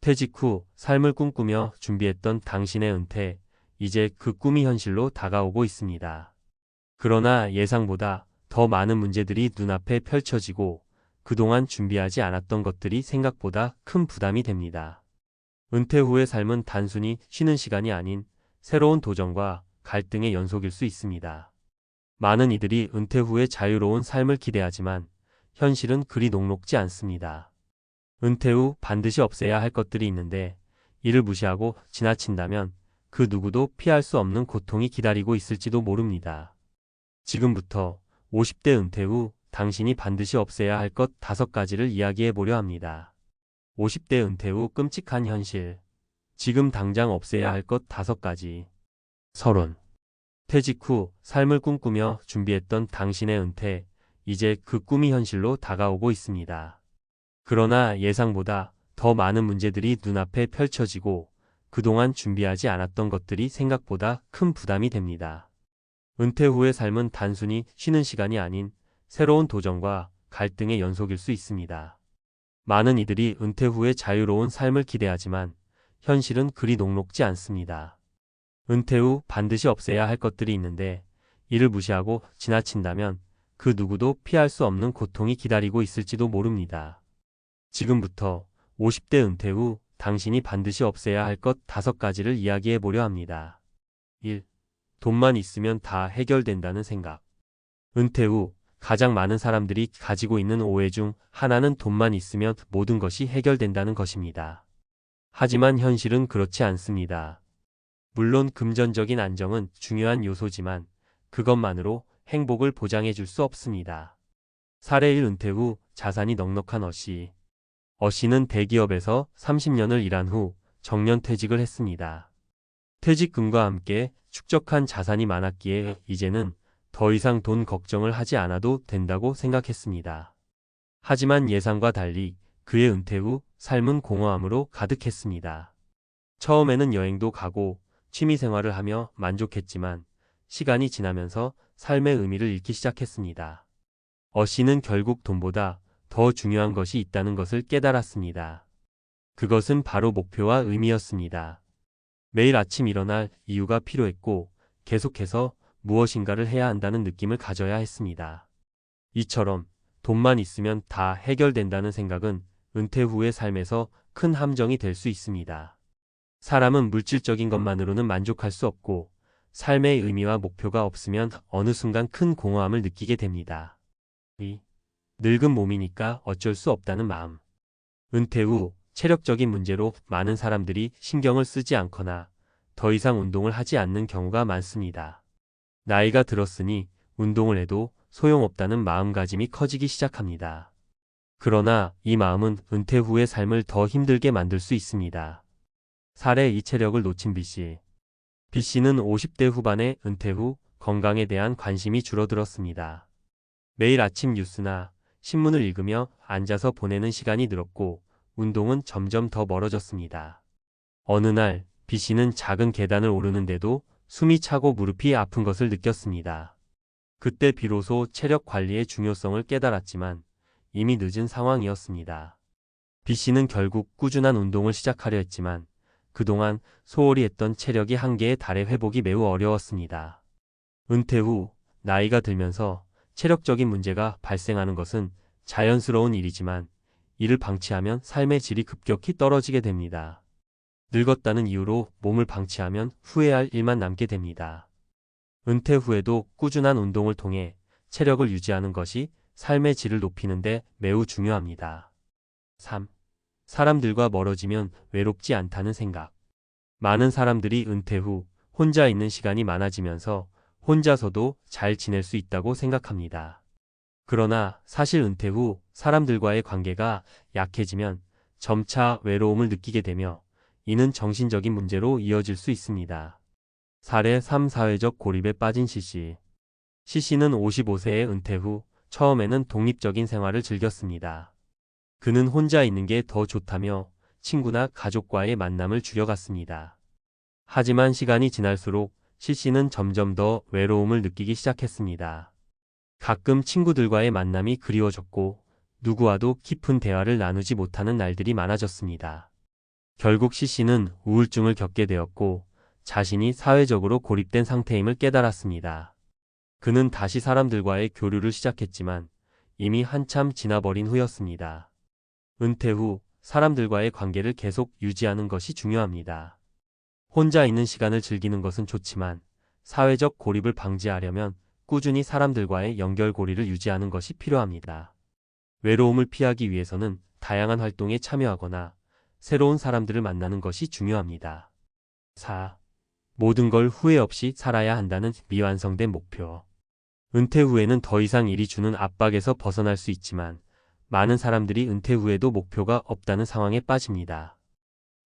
퇴직 후 삶을 꿈꾸며 준비했던 당신의 은퇴, 이제 그 꿈이 현실로 다가오고 있습니다. 그러나 예상보다 더 많은 문제들이 눈앞에 펼쳐지고 그동안 준비하지 않았던 것들이 생각보다 큰 부담이 됩니다. 은퇴 후의 삶은 단순히 쉬는 시간이 아닌 새로운 도전과 갈등의 연속일 수 있습니다. 많은 이들이 은퇴 후에 자유로운 삶을 기대하지만 현실은 그리 녹록지 않습니다. 은퇴 후 반드시 없애야 할 것들이 있는데 이를 무시하고 지나친다면 그 누구도 피할 수 없는 고통이 기다리고 있을지도 모릅니다. 지금부터 50대 은퇴 후 당신이 반드시 없애야 할 것 5가지를 이야기해 보려 합니다. 50대 은퇴 후 끔찍한 현실. 지금 당장 없애야 할 것 5가지. 서론. 퇴직 후 삶을 꿈꾸며 준비했던 당신의 은퇴, 이제 그 꿈이 현실로 다가오고 있습니다. 그러나 예상보다 더 많은 문제들이 눈앞에 펼쳐지고 그동안 준비하지 않았던 것들이 생각보다 큰 부담이 됩니다. 은퇴 후의 삶은 단순히 쉬는 시간이 아닌 새로운 도전과 갈등의 연속일 수 있습니다. 많은 이들이 은퇴 후에 자유로운 삶을 기대하지만 현실은 그리 녹록지 않습니다. 은퇴 후 반드시 없애야 할 것들이 있는데 이를 무시하고 지나친다면 그 누구도 피할 수 없는 고통이 기다리고 있을지도 모릅니다. 지금부터 50대 은퇴 후 당신이 반드시 없애야 할 것 5가지를 이야기해 보려 합니다. 1. 돈만 있으면 다 해결된다는 생각. 은퇴 후 가장 많은 사람들이 가지고 있는 오해 중 하나는 돈만 있으면 모든 것이 해결된다는 것입니다. 하지만 현실은 그렇지 않습니다. 물론 금전적인 안정은 중요한 요소지만 그것만으로 행복을 보장해 줄 수 없습니다. 사례 1. 은퇴 후 자산이 넉넉한 어씨. 어씨는 대기업에서 30년을 일한 후 정년퇴직을 했습니다. 퇴직금과 함께 축적한 자산이 많았기에 이제는 더 이상 돈 걱정을 하지 않아도 된다고 생각했습니다. 하지만 예상과 달리 그의 은퇴 후 삶은 공허함으로 가득했습니다. 처음에는 여행도 가고 취미생활을 하며 만족했지만 시간이 지나면서 삶의 의미를 잃기 시작했습니다. 어씨는 결국 돈보다 더 중요한 것이 있다는 것을 깨달았습니다. 그것은 바로 목표와 의미였습니다. 매일 아침 일어날 이유가 필요했고 계속해서 무엇인가를 해야 한다는 느낌을 가져야 했습니다. 이처럼 돈만 있으면 다 해결된다는 생각은 은퇴 후의 삶에서 큰 함정이 될 수 있습니다. 사람은 물질적인 것만으로는 만족할 수 없고 삶의 의미와 목표가 없으면 어느 순간 큰 공허함을 느끼게 됩니다. 2. 늙은 몸이니까 어쩔 수 없다는 마음. 은퇴 후 체력적인 문제로 많은 사람들이 신경을 쓰지 않거나 더 이상 운동을 하지 않는 경우가 많습니다. 나이가 들었으니 운동을 해도 소용없다는 마음가짐이 커지기 시작합니다. 그러나 이 마음은 은퇴 후의 삶을 더 힘들게 만들 수 있습니다. 사례 2. 체력을 놓친 B씨. B씨는 50대 후반에 은퇴 후 건강에 대한 관심이 줄어들었습니다. 매일 아침 뉴스나 신문을 읽으며 앉아서 보내는 시간이 늘었고 운동은 점점 더 멀어졌습니다. 어느 날 B씨는 작은 계단을 오르는데도 숨이 차고 무릎이 아픈 것을 느꼈습니다. 그때 비로소 체력 관리의 중요성을 깨달았지만 이미 늦은 상황이었습니다. B씨는 결국 꾸준한 운동을 시작하려 했지만 그동안 소홀히 했던 체력이 한계에 달해 회복이 매우 어려웠습니다. 은퇴 후 나이가 들면서 체력적인 문제가 발생하는 것은 자연스러운 일이지만 이를 방치하면 삶의 질이 급격히 떨어지게 됩니다. 늙었다는 이유로 몸을 방치하면 후회할 일만 남게 됩니다. 은퇴 후에도 꾸준한 운동을 통해 체력을 유지하는 것이 삶의 질을 높이는 데 매우 중요합니다. 3. 사람들과 멀어지면 외롭지 않다는 생각. 많은 사람들이 은퇴 후 혼자 있는 시간이 많아지면서 혼자서도 잘 지낼 수 있다고 생각합니다. 그러나 사실 은퇴 후 사람들과의 관계가 약해지면 점차 외로움을 느끼게 되며 이는 정신적인 문제로 이어질 수 있습니다. 사례 3. 사회적 고립에 빠진 C씨. C씨는 55세의 은퇴 후 처음에는 독립적인 생활을 즐겼습니다. 그는 혼자 있는 게 더 좋다며 친구나 가족과의 만남을 줄여갔습니다. 하지만 시간이 지날수록 C씨는 점점 더 외로움을 느끼기 시작했습니다. 가끔 친구들과의 만남이 그리워졌고 누구와도 깊은 대화를 나누지 못하는 날들이 많아졌습니다. 결국 C씨는 우울증을 겪게 되었고 자신이 사회적으로 고립된 상태임을 깨달았습니다. 그는 다시 사람들과의 교류를 시작했지만 이미 한참 지나버린 후였습니다. 은퇴 후 사람들과의 관계를 계속 유지하는 것이 중요합니다. 혼자 있는 시간을 즐기는 것은 좋지만 사회적 고립을 방지하려면 꾸준히 사람들과의 연결고리를 유지하는 것이 필요합니다. 외로움을 피하기 위해서는 다양한 활동에 참여하거나 새로운 사람들을 만나는 것이 중요합니다. 4. 모든 걸 후회 없이 살아야 한다는 미완성된 목표. 은퇴 후에는 더 이상 일이 주는 압박에서 벗어날 수 있지만 많은 사람들이 은퇴 후에도 목표가 없다는 상황에 빠집니다.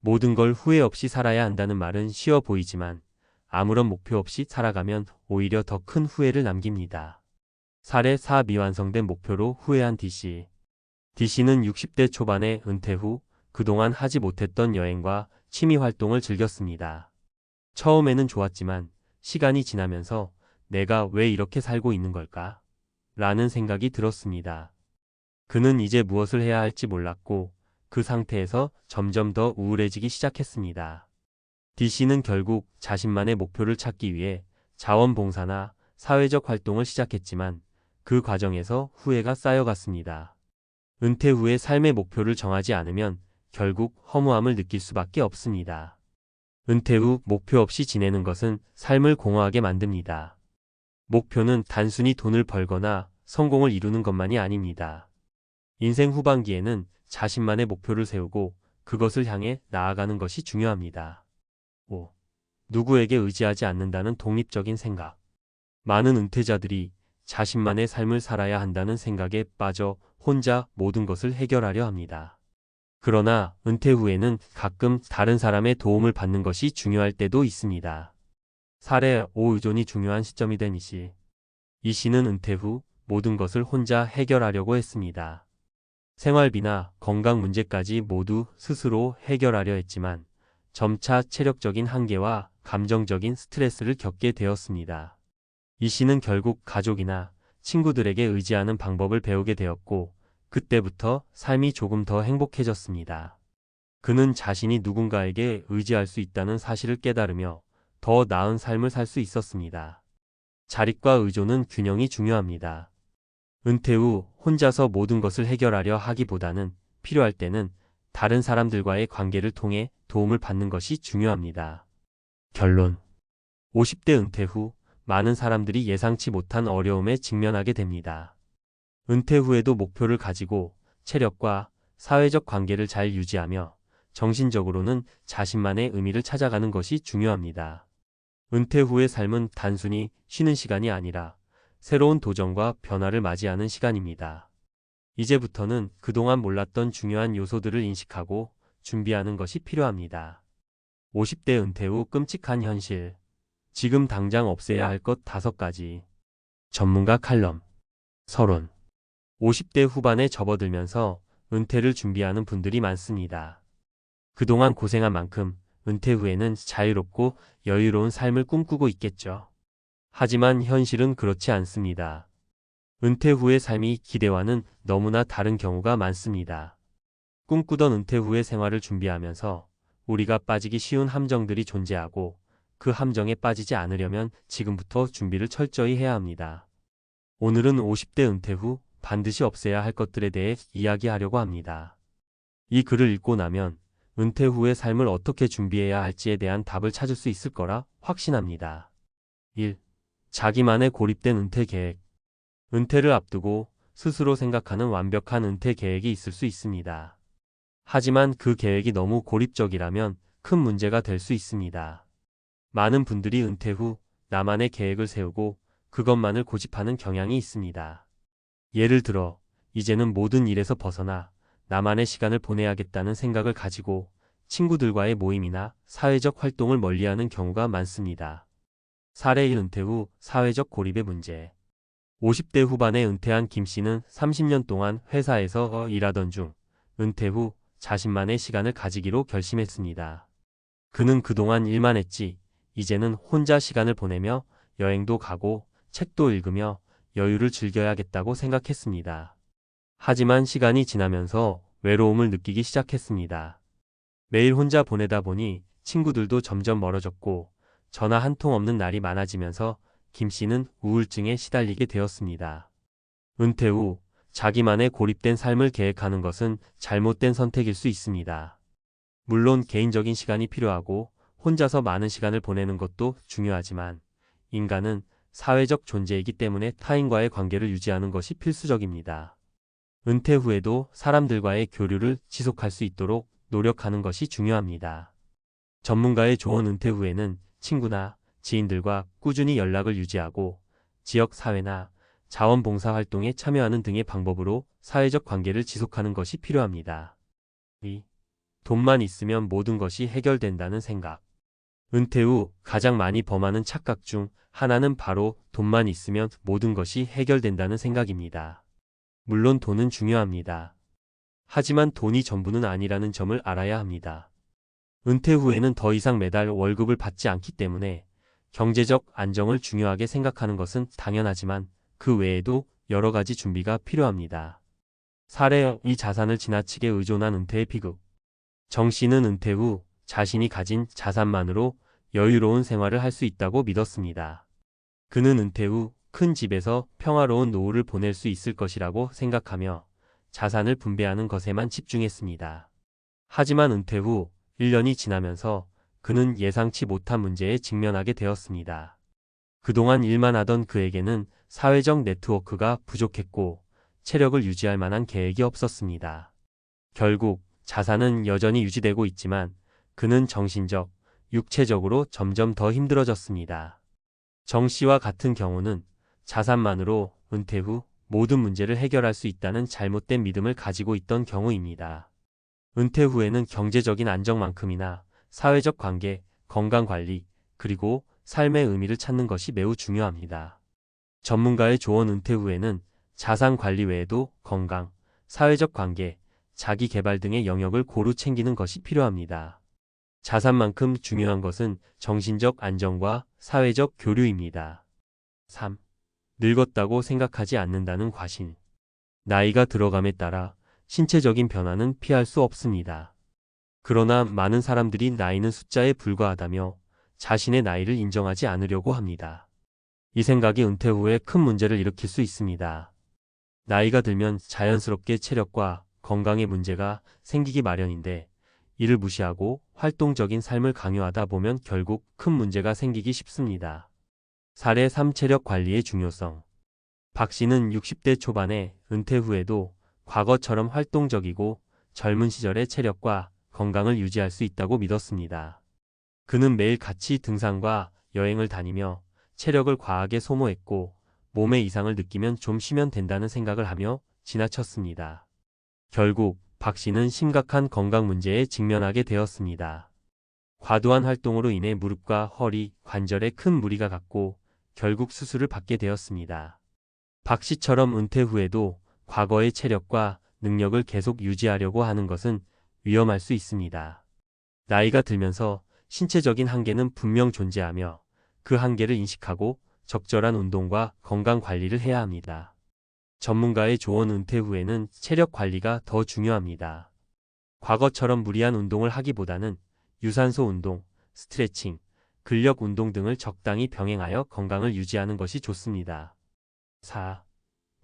모든 걸 후회 없이 살아야 한다는 말은 쉬워 보이지만 아무런 목표 없이 살아가면 오히려 더 큰 후회를 남깁니다. 사례 4. 미완성된 목표로 후회한 D씨. D씨는 60대 초반에 은퇴 후 그동안 하지 못했던 여행과 취미 활동을 즐겼습니다. 처음에는 좋았지만 시간이 지나면서 내가 왜 이렇게 살고 있는 걸까? 라는 생각이 들었습니다. 그는 이제 무엇을 해야 할지 몰랐고 그 상태에서 점점 더 우울해지기 시작했습니다. D씨는 결국 자신만의 목표를 찾기 위해 자원봉사나 사회적 활동을 시작했지만 그 과정에서 후회가 쌓여갔습니다. 은퇴 후에 삶의 목표를 정하지 않으면 결국 허무함을 느낄 수밖에 없습니다. 은퇴 후 목표 없이 지내는 것은 삶을 공허하게 만듭니다. 목표는 단순히 돈을 벌거나 성공을 이루는 것만이 아닙니다. 인생 후반기에는 자신만의 목표를 세우고 그것을 향해 나아가는 것이 중요합니다. 5. 누구에게 의지하지 않는다는 독립적인 생각. 많은 은퇴자들이 자신만의 삶을 살아야 한다는 생각에 빠져 혼자 모든 것을 해결하려 합니다. 그러나 은퇴 후에는 가끔 다른 사람의 도움을 받는 것이 중요할 때도 있습니다. 사례 5. 의존이 중요한 시점이 된 E씨. E씨는 은퇴 후 모든 것을 혼자 해결하려고 했습니다. 생활비나 건강 문제까지 모두 스스로 해결하려 했지만 점차 체력적인 한계와 감정적인 스트레스를 겪게 되었습니다. E씨는 결국 가족이나 친구들에게 의지하는 방법을 배우게 되었고 그때부터 삶이 조금 더 행복해졌습니다. 그는 자신이 누군가에게 의지할 수 있다는 사실을 깨달으며 더 나은 삶을 살 수 있었습니다. 자립과 의존은 균형이 중요합니다. 은퇴 후 혼자서 모든 것을 해결하려 하기보다는 필요할 때는 다른 사람들과의 관계를 통해 도움을 받는 것이 중요합니다. 결론. 50대 은퇴 후 많은 사람들이 예상치 못한 어려움에 직면하게 됩니다. 은퇴 후에도 목표를 가지고 체력과 사회적 관계를 잘 유지하며 정신적으로는 자신만의 의미를 찾아가는 것이 중요합니다. 은퇴 후의 삶은 단순히 쉬는 시간이 아니라 새로운 도전과 변화를 맞이하는 시간입니다. 이제부터는 그동안 몰랐던 중요한 요소들을 인식하고 준비하는 것이 필요합니다. 50대 은퇴 후 끔찍한 현실. 지금 당장 없애야 할 것 5가지. 전문가 칼럼. 서론. 50대 후반에 접어들면서 은퇴를 준비하는 분들이 많습니다. 그동안 고생한 만큼 은퇴 후에는 자유롭고 여유로운 삶을 꿈꾸고 있겠죠. 하지만 현실은 그렇지 않습니다. 은퇴 후의 삶이 기대와는 너무나 다른 경우가 많습니다. 꿈꾸던 은퇴 후의 생활을 준비하면서 우리가 빠지기 쉬운 함정들이 존재하고 그 함정에 빠지지 않으려면 지금부터 준비를 철저히 해야 합니다. 오늘은 50대 은퇴 후 반드시 없애야 할 것들에 대해 이야기하려고 합니다. 이 글을 읽고 나면 은퇴 후의 삶을 어떻게 준비해야 할지에 대한 답을 찾을 수 있을 거라 확신합니다. 1. 자기만의 고립된 은퇴 계획. 은퇴를 앞두고 스스로 생각하는 완벽한 은퇴 계획이 있을 수 있습니다. 하지만 그 계획이 너무 고립적이라면 큰 문제가 될 수 있습니다. 많은 분들이 은퇴 후 나만의 계획을 세우고 그것만을 고집하는 경향이 있습니다. 예를 들어, 이제는 모든 일에서 벗어나 나만의 시간을 보내야겠다는 생각을 가지고 친구들과의 모임이나 사회적 활동을 멀리하는 경우가 많습니다. 사례 1. 은퇴 후 사회적 고립의 문제. 50대 후반에 은퇴한 김 씨는 30년 동안 회사에서 일하던 중 은퇴 후 자신만의 시간을 가지기로 결심했습니다. 그는 그동안 일만 했지 이제는 혼자 시간을 보내며 여행도 가고 책도 읽으며 여유를 즐겨야겠다고 생각했습니다. 하지만 시간이 지나면서 외로움을 느끼기 시작했습니다. 매일 혼자 보내다 보니 친구들도 점점 멀어졌고 전화 한 통 없는 날이 많아지면서 김 씨는 우울증에 시달리게 되었습니다. 은퇴 후 자기만의 고립된 삶을 계획하는 것은 잘못된 선택일 수 있습니다. 물론 개인적인 시간이 필요하고 혼자서 많은 시간을 보내는 것도 중요하지만 인간은 사회적 존재이기 때문에 타인과의 관계를 유지하는 것이 필수적입니다. 은퇴 후에도 사람들과의 교류를 지속할 수 있도록 노력하는 것이 중요합니다. 전문가의 조언 은퇴 후에는 친구나 지인들과 꾸준히 연락을 유지하고 지역 사회나 자원봉사 활동에 참여하는 등의 방법으로 사회적 관계를 지속하는 것이 필요합니다. 2. 돈만 있으면 모든 것이 해결된다는 생각. 은퇴 후 가장 많이 범하는 착각 중 하나는 바로 돈만 있으면 모든 것이 해결된다는 생각입니다. 물론 돈은 중요합니다. 하지만 돈이 전부는 아니라는 점을 알아야 합니다. 은퇴 후에는 더 이상 매달 월급을 받지 않기 때문에 경제적 안정을 중요하게 생각하는 것은 당연하지만 그 외에도 여러 가지 준비가 필요합니다. 사례 이 자산을 지나치게 의존한 은퇴의 비극. 정 씨는 은퇴 후 자신이 가진 자산만으로 여유로운 생활을 할 수 있다고 믿었습니다. 그는 은퇴 후 큰 집에서 평화로운 노후를 보낼 수 있을 것이라고 생각하며 자산을 분배하는 것에만 집중했습니다. 하지만 은퇴 후 1년이 지나면서 그는 예상치 못한 문제에 직면하게 되었습니다. 그동안 일만 하던 그에게는 사회적 네트워크가 부족했고 체력을 유지할 만한 계획이 없었습니다. 결국 자산은 여전히 유지되고 있지만 그는 정신적, 육체적으로 점점 더 힘들어졌습니다. 정 씨와 같은 경우는 자산만으로 은퇴 후 모든 문제를 해결할 수 있다는 잘못된 믿음을 가지고 있던 경우입니다. 은퇴 후에는 경제적인 안정만큼이나 사회적 관계, 건강관리, 그리고 삶의 의미를 찾는 것이 매우 중요합니다. 전문가의 조언 은퇴 후에는 자산 관리 외에도 건강, 사회적 관계, 자기 개발 등의 영역을 고루 챙기는 것이 필요합니다. 자산만큼 중요한 것은 정신적 안정과 사회적 교류입니다. 3. 늙었다고 생각하지 않는다는 과신. 나이가 들어감에 따라 신체적인 변화는 피할 수 없습니다. 그러나 많은 사람들이 나이는 숫자에 불과하다며 자신의 나이를 인정하지 않으려고 합니다. 이 생각이 은퇴 후에 큰 문제를 일으킬 수 있습니다. 나이가 들면 자연스럽게 체력과 건강에 문제가 생기기 마련인데 이를 무시하고 활동적인 삶을 강요하다 보면 결국 큰 문제가 생기기 쉽습니다. 사례 3. 체력 관리의 중요성. 박 씨는 60대 초반에 은퇴 후에도 과거처럼 활동적이고 젊은 시절의 체력과 건강을 유지할 수 있다고 믿었습니다. 그는 매일 같이 등산과 여행을 다니며 체력을 과하게 소모했고 몸에 이상을 느끼면 좀 쉬면 된다는 생각을 하며 지나쳤습니다. 결국 박 씨는 심각한 건강 문제에 직면하게 되었습니다. 과도한 활동으로 인해 무릎과 허리, 관절에 큰 무리가 갔고 결국 수술을 받게 되었습니다. 박 씨처럼 은퇴 후에도 과거의 체력과 능력을 계속 유지하려고 하는 것은 위험할 수 있습니다. 나이가 들면서 신체적인 한계는 분명 존재하며 그 한계를 인식하고 적절한 운동과 건강 관리를 해야 합니다. 전문가의 조언 은퇴 후에는 체력 관리가 더 중요합니다. 과거처럼 무리한 운동을 하기보다는 유산소 운동, 스트레칭, 근력 운동 등을 적당히 병행하여 건강을 유지하는 것이 좋습니다. 4.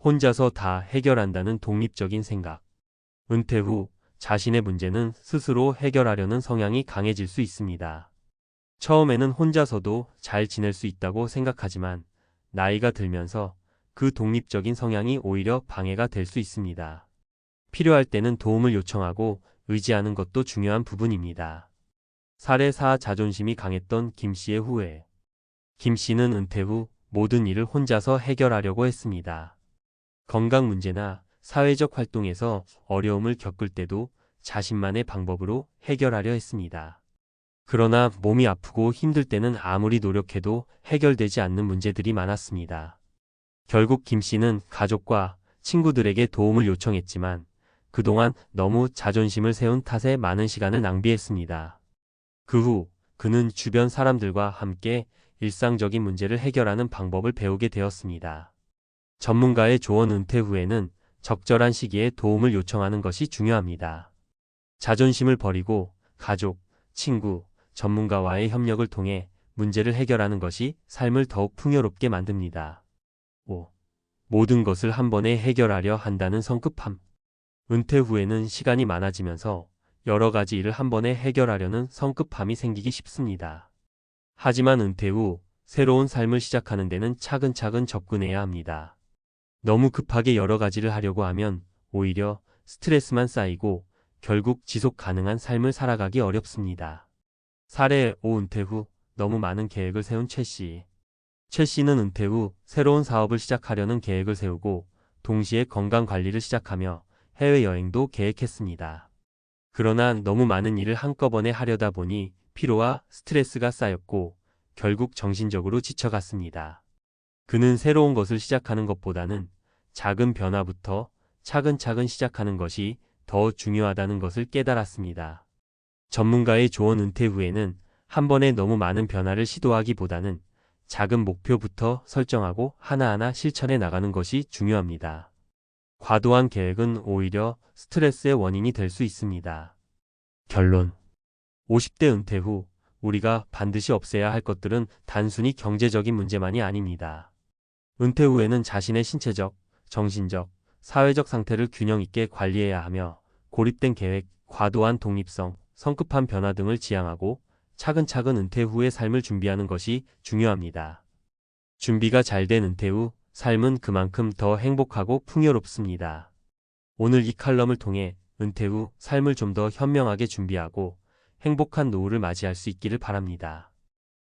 혼자서 다 해결한다는 독립적인 생각. 은퇴 후 자신의 문제는 스스로 해결하려는 성향이 강해질 수 있습니다. 처음에는 혼자서도 잘 지낼 수 있다고 생각하지만 나이가 들면서 그 독립적인 성향이 오히려 방해가 될 수 있습니다. 필요할 때는 도움을 요청하고 의지하는 것도 중요한 부분입니다. 사례 4. 자존심이 강했던 김 씨의 후회. 김 씨는 은퇴 후 모든 일을 혼자서 해결하려고 했습니다. 건강 문제나 사회적 활동에서 어려움을 겪을 때도 자신만의 방법으로 해결하려 했습니다. 그러나 몸이 아프고 힘들 때는 아무리 노력해도 해결되지 않는 문제들이 많았습니다. 결국 김 씨는 가족과 친구들에게 도움을 요청했지만 그동안 너무 자존심을 세운 탓에 많은 시간을 낭비했습니다. 그 후 그는 주변 사람들과 함께 일상적인 문제를 해결하는 방법을 배우게 되었습니다. 전문가의 조언 은퇴 후에는 적절한 시기에 도움을 요청하는 것이 중요합니다. 자존심을 버리고 가족, 친구, 전문가와의 협력을 통해 문제를 해결하는 것이 삶을 더욱 풍요롭게 만듭니다. 5. 모든 것을 한 번에 해결하려 한다는 성급함. 은퇴 후에는 시간이 많아지면서 여러 가지 일을 한 번에 해결하려는 성급함이 생기기 쉽습니다. 하지만 은퇴 후 새로운 삶을 시작하는 데는 차근차근 접근해야 합니다. 너무 급하게 여러 가지를 하려고 하면 오히려 스트레스만 쌓이고 결국 지속 가능한 삶을 살아가기 어렵습니다. 사례 5. 은퇴 후 너무 많은 계획을 세운 최 씨. 최 씨는 은퇴 후 새로운 사업을 시작하려는 계획을 세우고 동시에 건강 관리를 시작하며 해외여행도 계획했습니다. 그러나 너무 많은 일을 한꺼번에 하려다 보니 피로와 스트레스가 쌓였고 결국 정신적으로 지쳐갔습니다. 그는 새로운 것을 시작하는 것보다는 작은 변화부터 차근차근 시작하는 것이 더 중요하다는 것을 깨달았습니다. 전문가의 조언. 은퇴 후에는 한 번에 너무 많은 변화를 시도하기보다는 작은 목표부터 설정하고 하나하나 실천해 나가는 것이 중요합니다. 과도한 계획은 오히려 스트레스의 원인이 될 수 있습니다. 결론. 50대 은퇴 후 우리가 반드시 없애야 할 것들은 단순히 경제적인 문제만이 아닙니다. 은퇴 후에는 자신의 신체적, 정신적, 사회적 상태를 균형 있게 관리해야 하며 고립된 계획, 과도한 독립성, 성급한 변화 등을 지양하고 차근차근 은퇴 후의 삶을 준비하는 것이 중요합니다. 준비가 잘 된 은퇴 후 삶은 그만큼 더 행복하고 풍요롭습니다. 오늘 이 칼럼을 통해 은퇴 후 삶을 좀 더 현명하게 준비하고 행복한 노후를 맞이할 수 있기를 바랍니다.